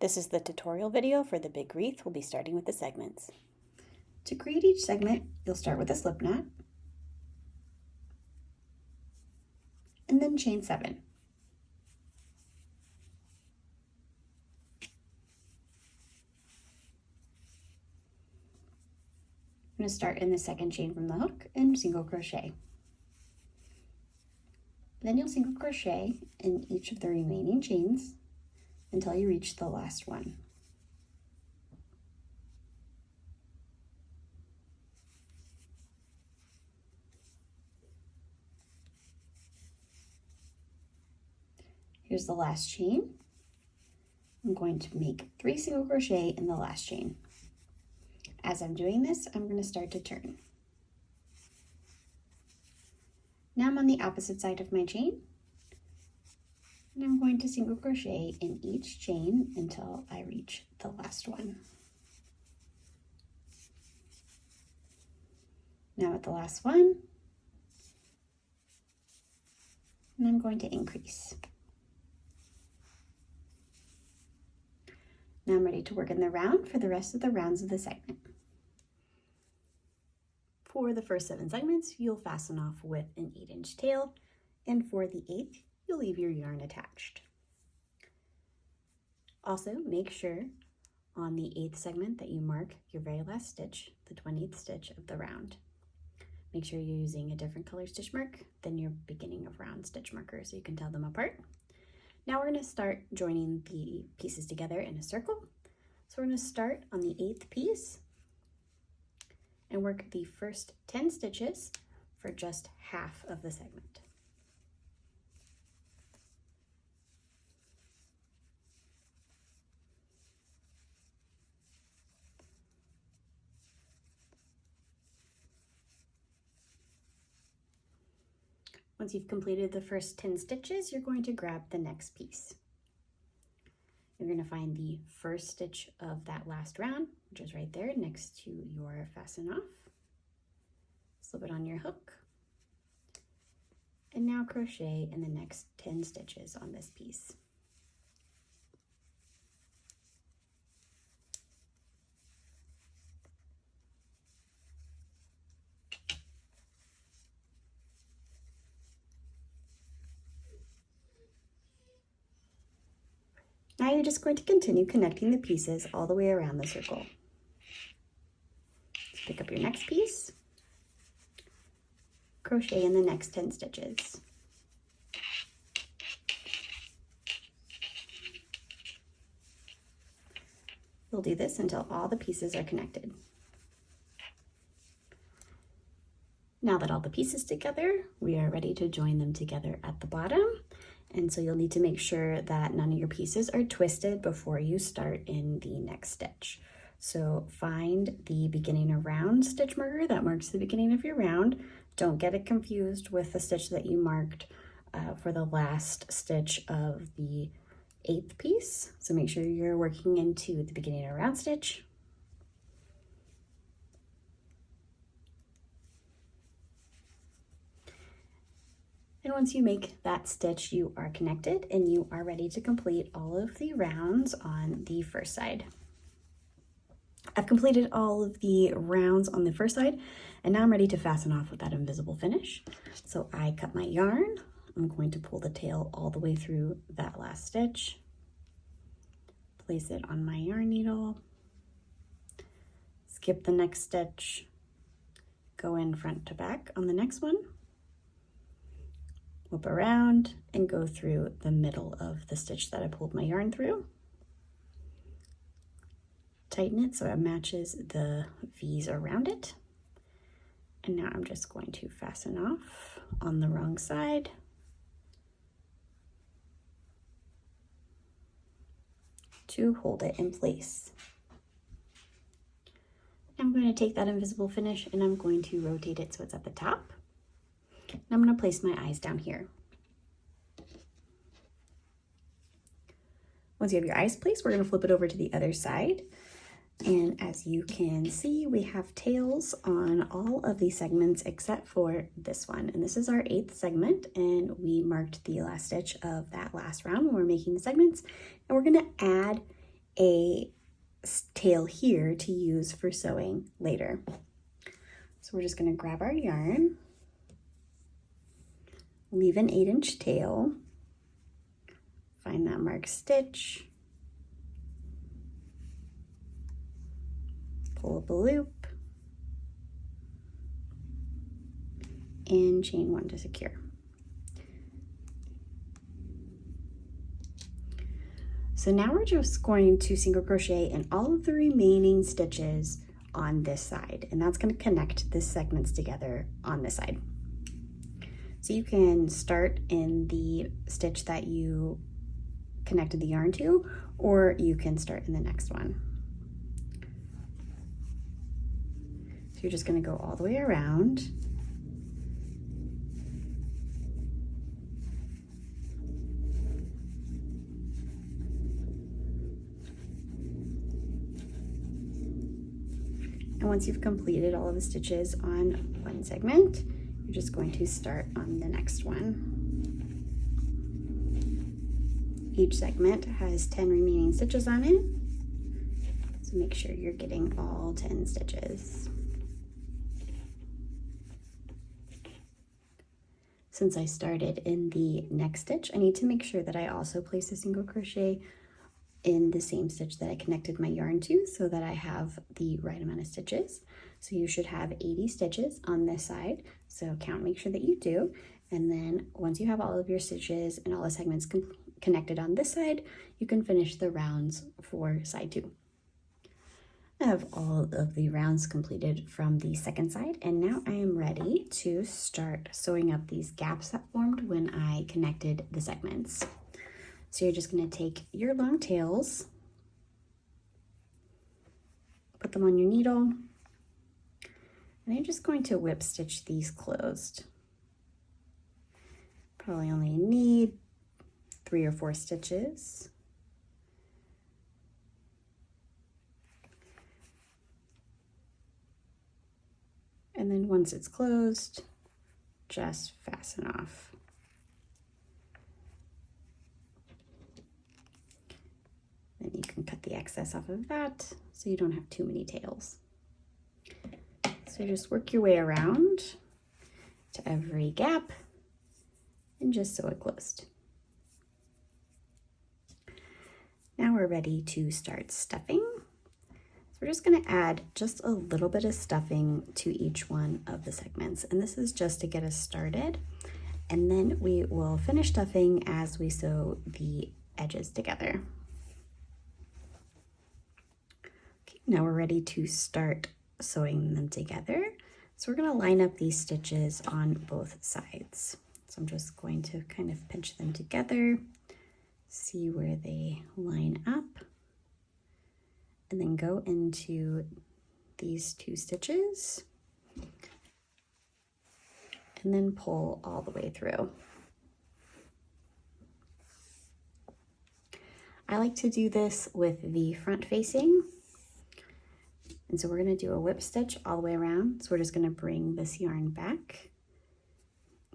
This is the tutorial video for the Big Wreath. We'll be starting with the segments. To create each segment, you'll start with a slip knot and then chain 7. I'm going to start in the second chain from the hook and single crochet. Then you'll single crochet in each of the remaining chains until you reach the last one. Here's the last chain. I'm going to make 3 single crochet in the last chain. As I'm doing this, I'm going to start to turn. Now I'm on the opposite side of my chain, and I'm going to single crochet in each chain until I reach the last one. Now at the last one, and I'm going to increase. Now I'm ready to work in the round for the rest of the rounds of the segment. For the first 7 segments, you'll fasten off with an 8-inch tail, and for the 8th, you'll leave your yarn attached. Also, make sure on the 8th segment that you mark your very last stitch, the 20th stitch of the round. Make sure you're using a different color stitch mark than your beginning of round stitch marker so you can tell them apart. Now we're going to start joining the pieces together in a circle. So we're going to start on the 8th piece and work the first 10 stitches for just half of the segment. Once you've completed the first 10 stitches, you're going to grab the next piece. You're going to find the first stitch of that last round, which is right there next to your fasten off. Slip it on your hook. And now crochet in the next 10 stitches on this piece. Now you're just going to continue connecting the pieces all the way around the circle. So pick up your next piece, crochet in the next 10 stitches. You'll do this until all the pieces are connected. Now that all the pieces together, we are ready to join them together at the bottom. And so you'll need to make sure that none of your pieces are twisted before you start in the next stitch. So find the beginning of round stitch marker that marks the beginning of your round. Don't get it confused with the stitch that you marked for the last stitch of the 8th piece. So make sure you're working into the beginning of round stitch. And once you make that stitch, you are connected and you are ready to complete all of the rounds on the first side. I've completed all of the rounds on the first side, and now I'm ready to fasten off with that invisible finish. So I cut my yarn. I'm going to pull the tail all the way through that last stitch, place it on my yarn needle, skip the next stitch, go in front to back on the next one, whip around and go through the middle of the stitch that I pulled my yarn through. Tighten it so it matches the V's around it. And now I'm just going to fasten off on the wrong side. To hold it in place. I'm going to take that invisible finish and I'm going to rotate it so it's at the top. And I'm going to place my eyes down here. Once you have your eyes placed, we're going to flip it over to the other side. And as you can see, we have tails on all of these segments except for this one. And this is our 8th segment, and we marked the last stitch of that last round when we're making the segments. And we're going to add a tail here to use for sewing later. So we're just going to grab our yarn, leave an 8-inch tail, find that marked stitch, pull up a loop, and chain 1 to secure. So now we're just going to single crochet in all of the remaining stitches on this side, and that's going to connect the segments together on this side. So you can start in the stitch that you connected the yarn to, or you can start in the next one. So you're just going to go all the way around. And once you've completed all of the stitches on one segment, you're just going to start on the next one. Each segment has 10 remaining stitches on it, so make sure you're getting all 10 stitches. Since I started in the next stitch, I need to make sure that I also place a single crochet in the same stitch that I connected my yarn to, so that I have the right amount of stitches. So you should have 80 stitches on this side, so make sure that you do. And then once you have all of your stitches and all the segments connected on this side, you can finish the rounds for side 2. I have all of the rounds completed from the second side, and now I am ready to start sewing up these gaps that formed when I connected the segments. So you're just going to take your long tails, put them on your needle, and you're just going to whip stitch these closed. Probably only need 3 or 4 stitches. And then once it's closed, just fasten off. Then you can cut the excess off of that so you don't have too many tails. So just work your way around to every gap and just sew it closed. Now we're ready to start stuffing. So we're just going to add just a little bit of stuffing to each one of the segments, and this is just to get us started, and then we will finish stuffing as we sew the edges together. Okay, now we're ready to start sewing them together. So we're going to line up these stitches on both sides. So I'm just going to kind of pinch them together, see where they line up, and then go into these 2 stitches and then pull all the way through. I like to do this with the front facing, and so we're going to do a whip stitch all the way around. So we're just going to bring this yarn back,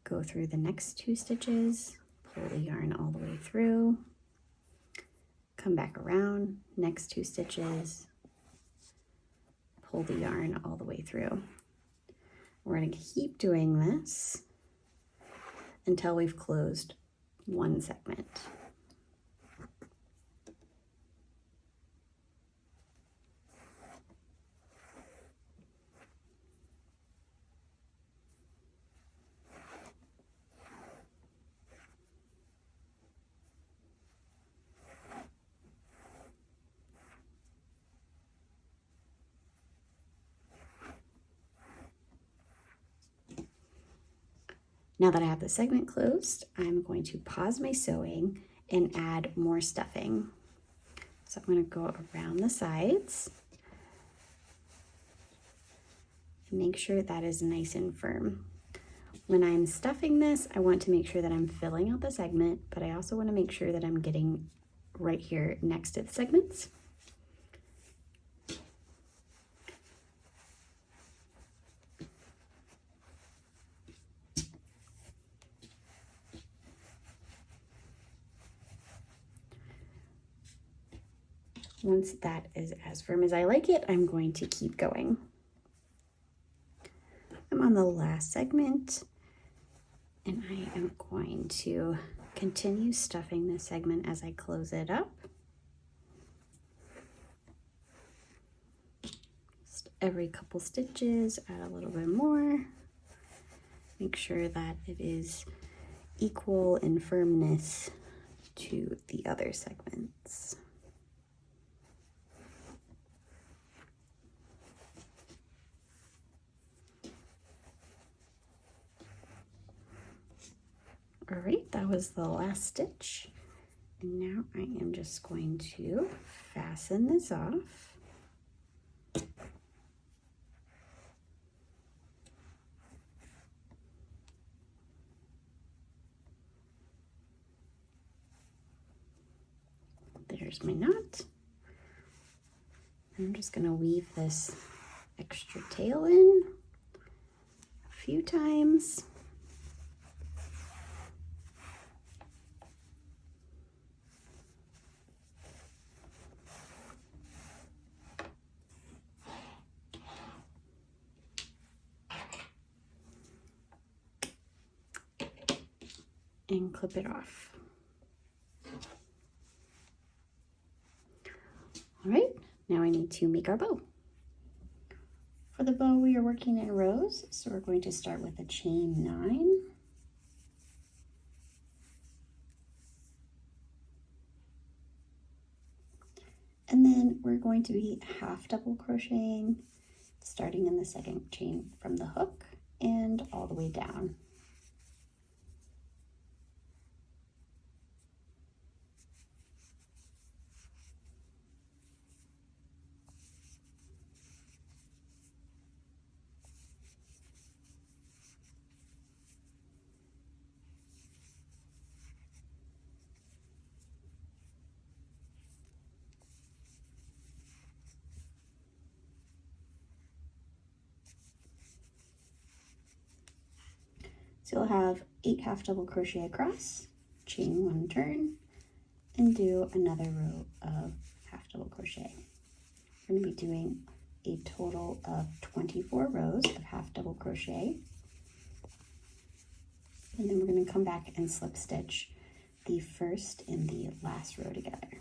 go through the next 2 stitches, pull the yarn all the way through, come back around, next 2 stitches, pull the yarn all the way through. We're going to keep doing this until we've closed one segment. Now that I have the segment closed, I'm going to pause my sewing and add more stuffing. So I'm going to go around the sides and make sure that is nice and firm. When I'm stuffing this, I want to make sure that I'm filling out the segment, but I also want to make sure that I'm getting right here next to the segments. Once that is as firm as I like it, I'm going to keep going. I'm on the last segment, and I am going to continue stuffing this segment as I close it up. Just every couple stitches, add a little bit more. Make sure that it is equal in firmness to the other segments. All right, that was the last stitch. And now I am just going to fasten this off. There's my knot. I'm just going to weave this extra tail in a few times. And clip it off. All right, now I need to make our bow. For the bow, we are working in rows, so we're going to start with a chain 9. And then we're going to be half double crocheting, starting in the second chain from the hook and all the way down. So you'll have 8 half double crochet across, chain 1 turn, and do another row of half double crochet. We're going to be doing a total of 24 rows of half double crochet. And then we're going to come back and slip stitch the first and the last row together.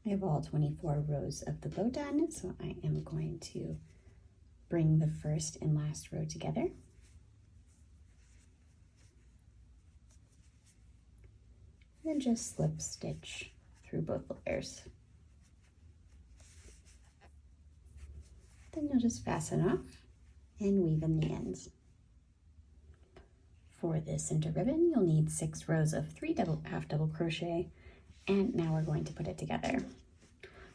I have all 24 rows of the bow done, so I am going to bring the first and last row together. And just slip stitch through both layers. Then you'll just fasten off and weave in the ends. For the center ribbon, you'll need 6 rows of 3 half double crochet, and now we're going to put it together.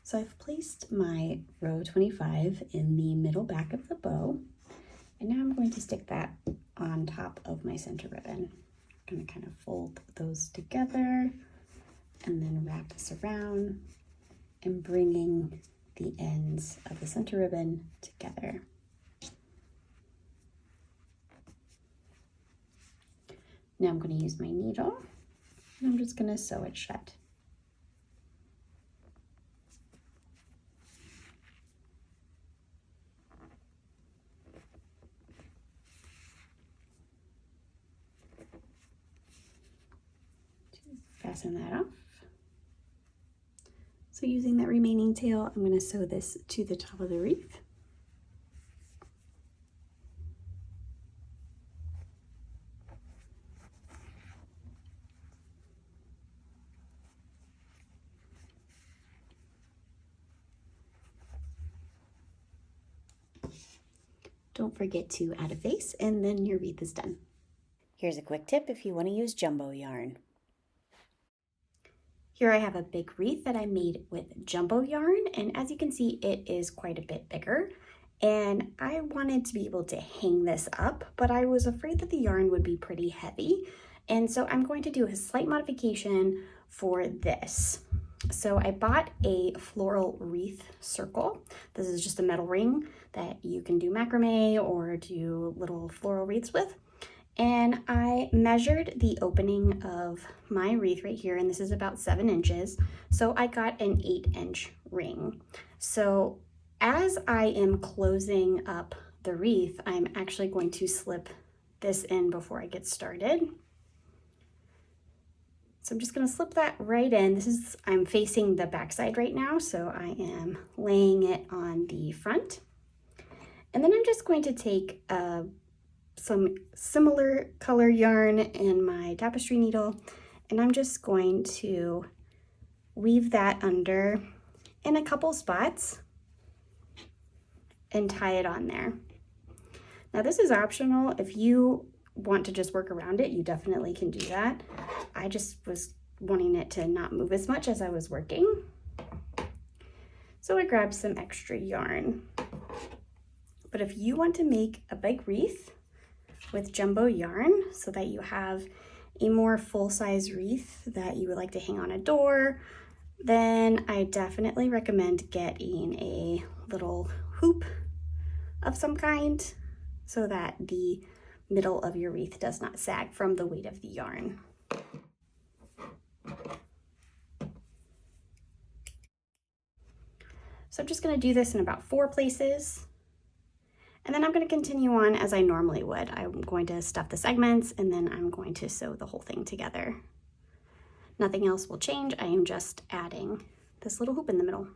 So I've placed my row 25 in the middle back of the bow, and now I'm going to stick that on top of my center ribbon. I'm going to kind of fold those together and then wrap this around and bringing the ends of the center ribbon together. Now I'm going to use my needle and I'm just going to sew it shut. Fasten that off. So using that remaining tail, I'm going to sew this to the top of the wreath. Don't forget to add a face, and then your wreath is done. Here's a quick tip if you want to use jumbo yarn. Here I have a big wreath that I made with jumbo yarn, and as you can see, it is quite a bit bigger. And I wanted to be able to hang this up, but I was afraid that the yarn would be pretty heavy. And so I'm going to do a slight modification for this. So I bought a floral wreath circle. This is just a metal ring that you can do macrame or do little floral wreaths with. And I measured the opening of my wreath right here, and this is about 7 inches. So I got an 8-inch ring. So as I am closing up the wreath, I'm actually going to slip this in before I get started. So I'm just gonna slip that right in. I'm facing the back side right now, so I am laying it on the front. And then I'm just going to take some similar color yarn and my tapestry needle, and I'm just going to weave that under in a couple spots and tie it on there. Now this is optional. If you want to just work around it, you definitely can do that. I just was wanting it to not move as much as I was working. So I grabbed some extra yarn. But if you want to make a big wreath with jumbo yarn so that you have a more full-size wreath that you would like to hang on a door, then I definitely recommend getting a little hoop of some kind so that the middle of your wreath does not sag from the weight of the yarn. So I'm just going to do this in about 4 places. And then I'm going to continue on as I normally would. I'm going to stuff the segments and then I'm going to sew the whole thing together. Nothing else will change. I am just adding this little hoop in the middle.